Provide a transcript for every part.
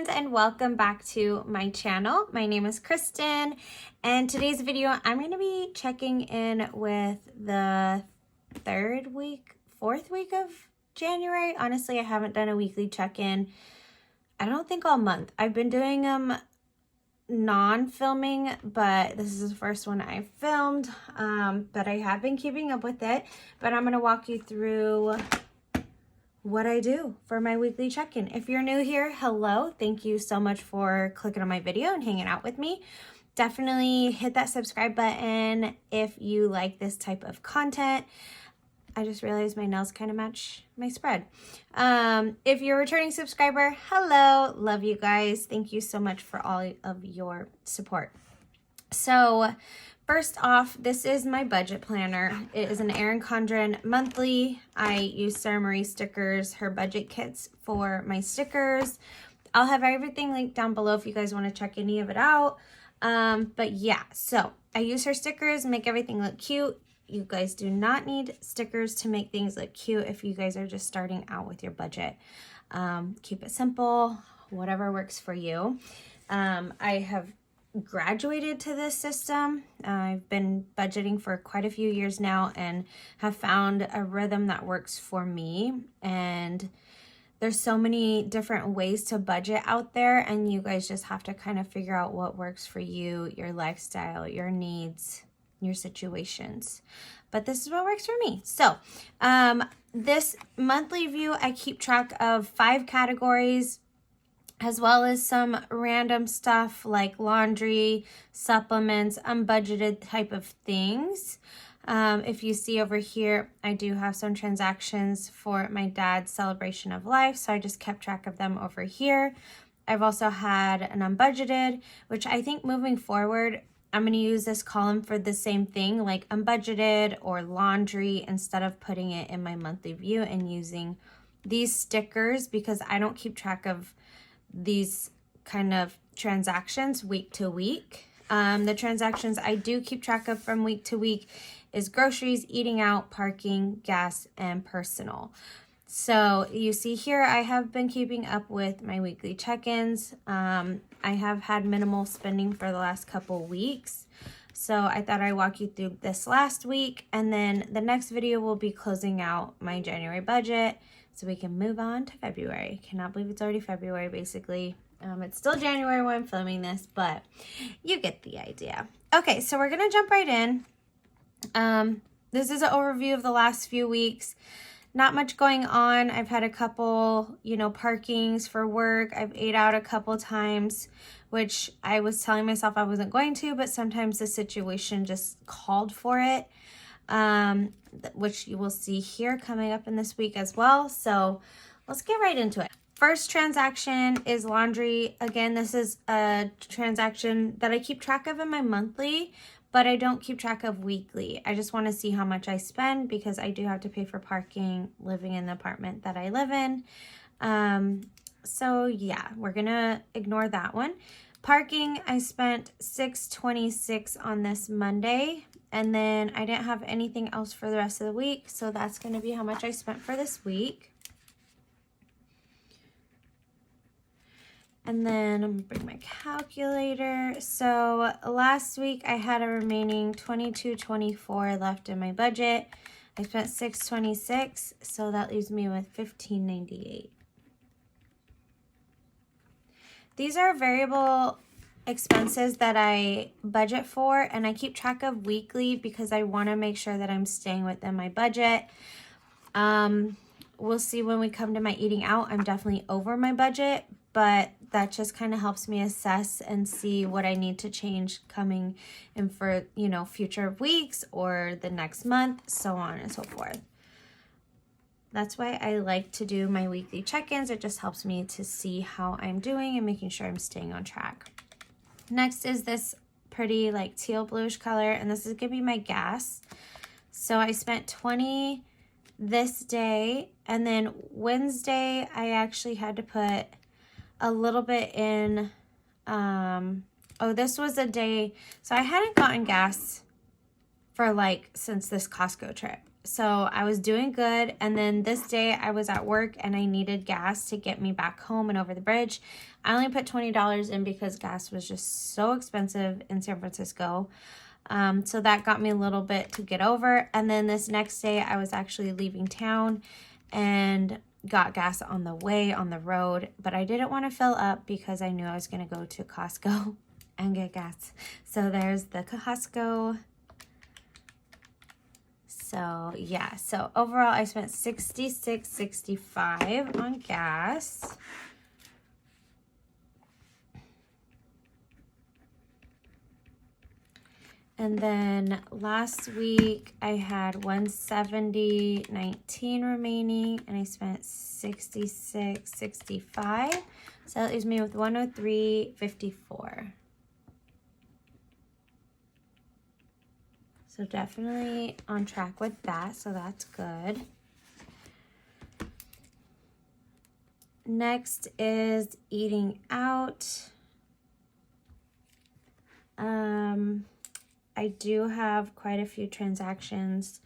friends, and welcome back to my channel. My name is Kristen, and today's video I'm going to be checking in with the fourth week of January. Honestly, I haven't done a weekly check-in, I don't think all month. I've been doing them non-filming, but this is the first one I filmed, but I have been keeping up with it. But I'm going to walk you through what I do for my weekly check-in. If you're new here, hello. Thank you so much for clicking on my video and hanging out with me. Definitely hit that subscribe button if you like this type of content. I just realized my nails kind of match my spread. If you're a returning subscriber, hello. Love you guys. Thank you so much for all of your support. So first off, this is my budget planner. It is an Erin Condren monthly. I use Sarah Marie stickers, her budget kits for my stickers. I'll have everything linked down below if you guys want to check any of it out. But yeah, so I use her stickers, make everything look cute. You guys do not need stickers to make things look cute if you guys are just starting out with your budget. Keep it simple, whatever works for you. I have graduated to this system. I've been budgeting for quite a few years now and have found a rhythm that works for me. And there's so many different ways to budget out there, and you guys just have to kind of figure out what works for you, your lifestyle, your needs, your situations. But this is what works for me. So this monthly view, I keep track of 5 categories, as well as some random stuff like laundry, supplements, unbudgeted type of things. If you see over here, I do have some transactions for my dad's celebration of life, so I just kept track of them over here. I've also had an unbudgeted, which I think moving forward, I'm going to use this column for the same thing, like unbudgeted or laundry, instead of putting it in my monthly view and using these stickers, because I don't keep track of these kind of transactions week to week. The transactions I do keep track of from week to week is groceries, eating out, parking, gas, and personal. So you see here, I have been keeping up with my weekly check-ins. I have had minimal spending for the last couple weeks. So I thought I'd walk you through this last week, and then the next video will be closing out my January budget so we can move on to February. Cannot believe it's already February, basically. It's still January when I'm filming this, but you get the idea. Okay, so we're gonna jump right in. This is an overview of the last few weeks. Not much going on. I've had a couple, parkings for work. I've ate out a couple times, which I was telling myself I wasn't going to, but sometimes the situation just called for it, which you will see here coming up in this week as well. So let's get right into it. First transaction is laundry. Again, this is a transaction that I keep track of in my monthly, but I don't keep track of weekly. I just want to see how much I spend because I do have to pay for parking living in the apartment that I live in. So yeah, we're gonna ignore that one. Parking, I spent $6.26 on this Monday, and then I didn't have anything else for the rest of the week, so that's gonna be how much I spent for this week. And then I'm gonna bring my calculator. So last week I had a remaining $22.24 left in my budget. I spent $6.26, so that leaves me with $15.98. These are variable expenses that I budget for, and I keep track of weekly because I want to make sure that I'm staying within my budget. We'll see when we come to my eating out, I'm definitely over my budget, but that just kind of helps me assess and see what I need to change coming in for, future weeks or the next month, so on and so forth. That's why I like to do my weekly check-ins. It just helps me to see how I'm doing and making sure I'm staying on track. Next is this pretty teal bluish color, and this is gonna be my gas. So I spent $20 this day, and then Wednesday I actually had to put a little bit in. This was a day, so I hadn't gotten gas for since this Costco trip. So I was doing good. And then this day I was at work and I needed gas to get me back home and over the bridge. I only put $20 in because gas was just so expensive in San Francisco. So that got me a little bit to get over. And then this next day I was actually leaving town and got gas on the way on the road, but I didn't want to fill up because I knew I was going to go to Costco and get gas. So there's the Costco. So yeah, so overall I spent $66.65 on gas. And then last week I had $170.19 remaining and I spent $66.65. So that leaves me with $103.54. So definitely on track with that, so that's good. Next is eating out. I do have quite a few transactions.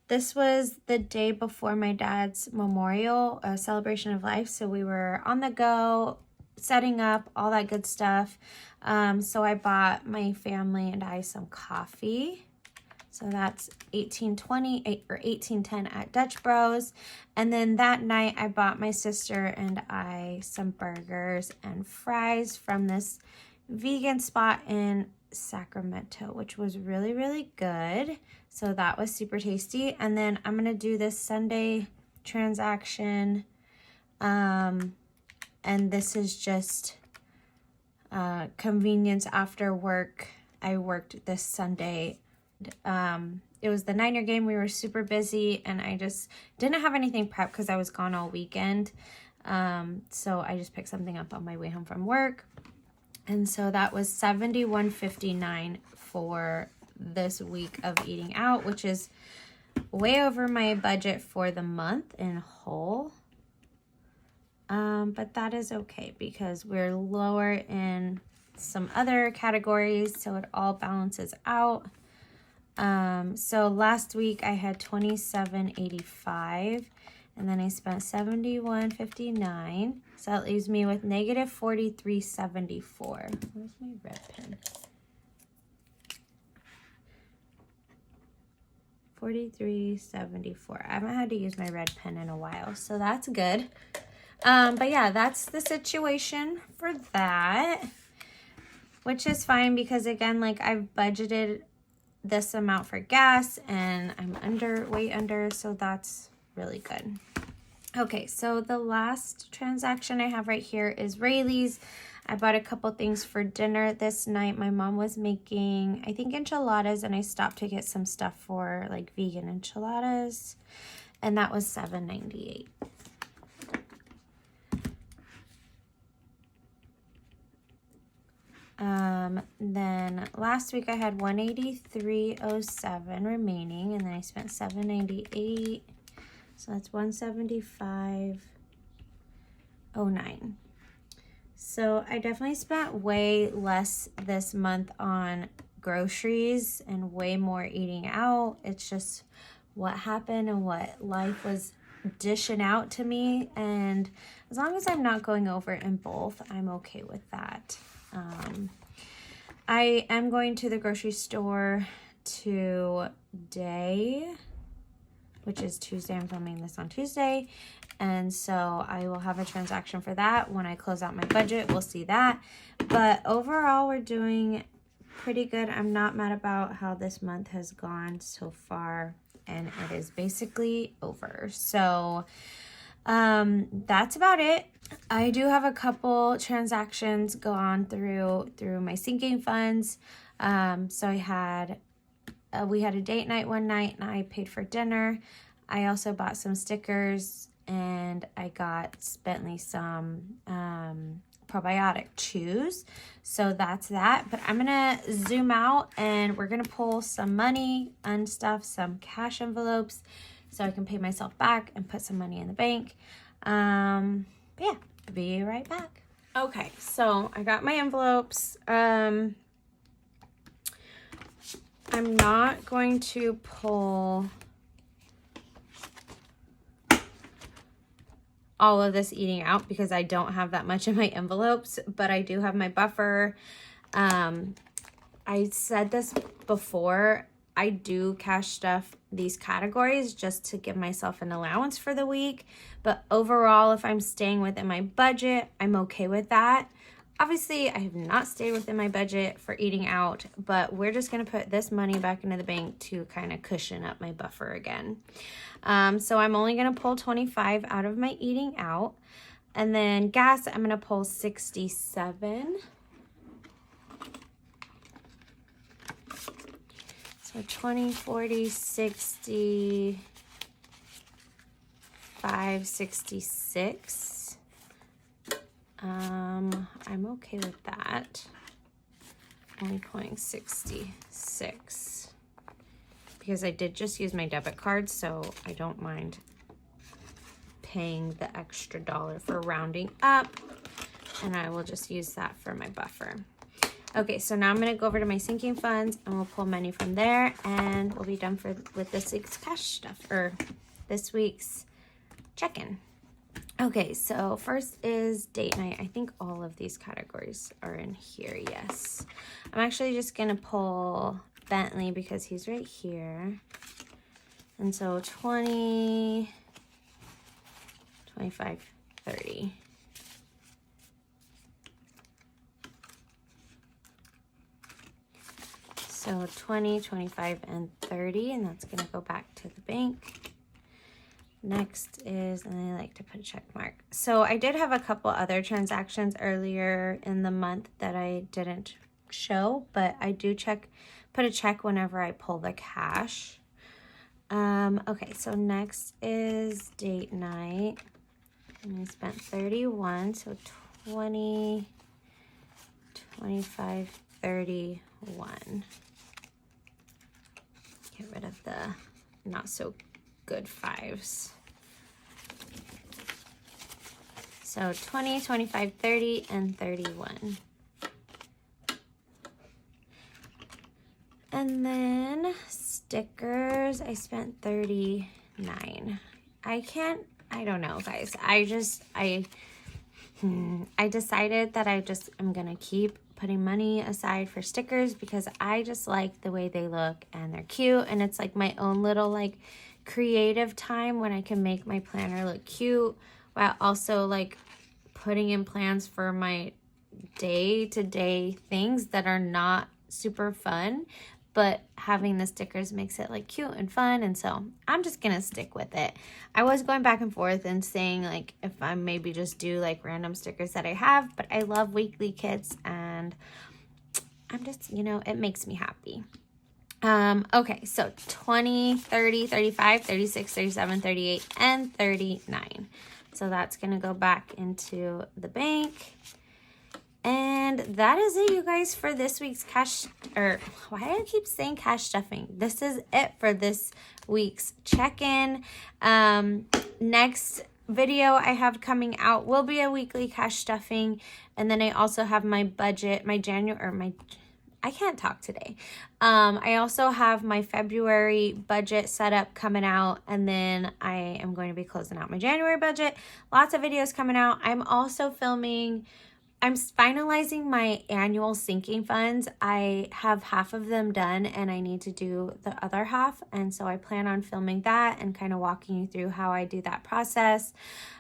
This was the day before my dad's memorial, a celebration of life. So we were on the go, setting up, all that good stuff. So I bought my family and I some coffee. So that's $18.20 or $18.10 at Dutch Bros. And then that night I bought my sister and I some burgers and fries from this vegan spot in Sacramento, which was really, really good. So that was super tasty. And then I'm going to do this Sunday transaction. And this is just convenience after work. I worked this Sunday. It was the Niner game. We were super busy and I just didn't have anything prepped because I was gone all weekend. So I just picked something up on my way home from work. And so that was $71.59 for this week of eating out, which is way over my budget for the month in whole. But that is okay because we're lower in some other categories, so it all balances out. So last week I had $27.85 and then I spent $71.59. So that leaves me with negative $43.74. Where's my red pen? $43.74. I haven't had to use my red pen in a while, so that's good. But yeah, that's the situation for that, which is fine because again, like I've budgeted this amount for gas and I'm way under, so that's really good. Okay, so the last transaction I have right here is Rayleigh's. I bought a couple things for dinner this night. My mom was making, I think, enchiladas, and I stopped to get some stuff for like vegan enchiladas, and that was $7.98. Then last week I had $183.07 remaining, and then I spent $7.98. So that's $175.09. So I definitely spent way less this month on groceries and way more eating out. It's just what happened and what life was dishing out to me. And as long as I'm not going over in both, I'm okay with that. I am going to the grocery store today, which is Tuesday. I'm filming this on Tuesday. And so I will have a transaction for that. When I close out my budget, we'll see that. But overall, we're doing pretty good. I'm not mad about how this month has gone so far. And it is basically over. So that's about it. I do have a couple transactions go on through my sinking funds. So I had we had a date night one night and I paid for dinner. I also bought some stickers and I got Bentley some probiotic chews. So that's that. But I'm gonna zoom out and we're gonna pull some money, unstuff some cash envelopes so I can pay myself back and put some money in the bank. But yeah, be right back. Okay, so I got my envelopes. I'm not going to pull all of this eating out because I don't have that much in my envelopes, but I do have my buffer. I said this before, I do cash stuff these categories just to give myself an allowance for the week. But overall, if I'm staying within my budget, I'm okay with that. Obviously, I have not stayed within my budget for eating out, but we're just going to put this money back into the bank to kind of cushion up my buffer again. So I'm only going to pull 25 out of my eating out. And then gas, I'm going to pull 67. So 20, 40, 60, 5, 66. I'm okay with that. Only pulling 66 because I did just use my debit card, so I don't mind paying the extra dollar for rounding up, and I will just use that for my buffer. Okay, so now I'm going to go over to my sinking funds and we'll pull money from there, and we'll be done with this week's cash stuff, or this week's check-in. Okay, so first is date night. I think all of these categories are in here, yes. I'm actually just going to pull Bentley because he's right here. And so 20, 25, 30. So 20, 25, and 30, and that's going to go back to the bank. Next is, and I like to put a check mark. So I did have a couple other transactions earlier in the month that I didn't show, but I do put a check whenever I pull the cash. Okay, so next is date night. And I spent 31, so 20, 25, 31. Get rid of the not so good fives. So 20, 25, 30, and 31. And then stickers, I spent 39. I don't know, guys. I decided that I'm gonna keep putting money aside for stickers because I just like the way they look and they're cute, and it's like my own little like creative time when I can make my planner look cute while also like putting in plans for my day-to-day things that are not super fun, but having the stickers makes it like cute and fun, and so I'm just gonna stick with it. I was going back and forth and saying like if I maybe just do like random stickers that I have, but I love weekly kits and I'm just, it makes me happy. Okay, so 20, 30, 35, 36, 37, 38, and 39. So that's going to go back into the bank. And that is it, you guys, for this week's cash, or why do I keep saying cash stuffing? This is it for this week's check-in. Next video I have coming out will be a weekly cash stuffing. And then I also have my budget, I can't talk today. I also have my February budget set up coming out, and then I am going to be closing out my January budget. Lots of videos coming out. I'm finalizing my annual sinking funds. I have half of them done and I need to do the other half. And so I plan on filming that and kind of walking you through how I do that process.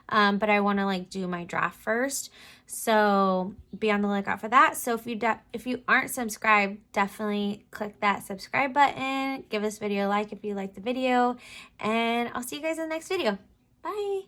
But I want to like do my draft first. So be on the lookout for that. So if you aren't subscribed, definitely click that subscribe button. Give this video a like if you like the video. And I'll see you guys in the next video. Bye.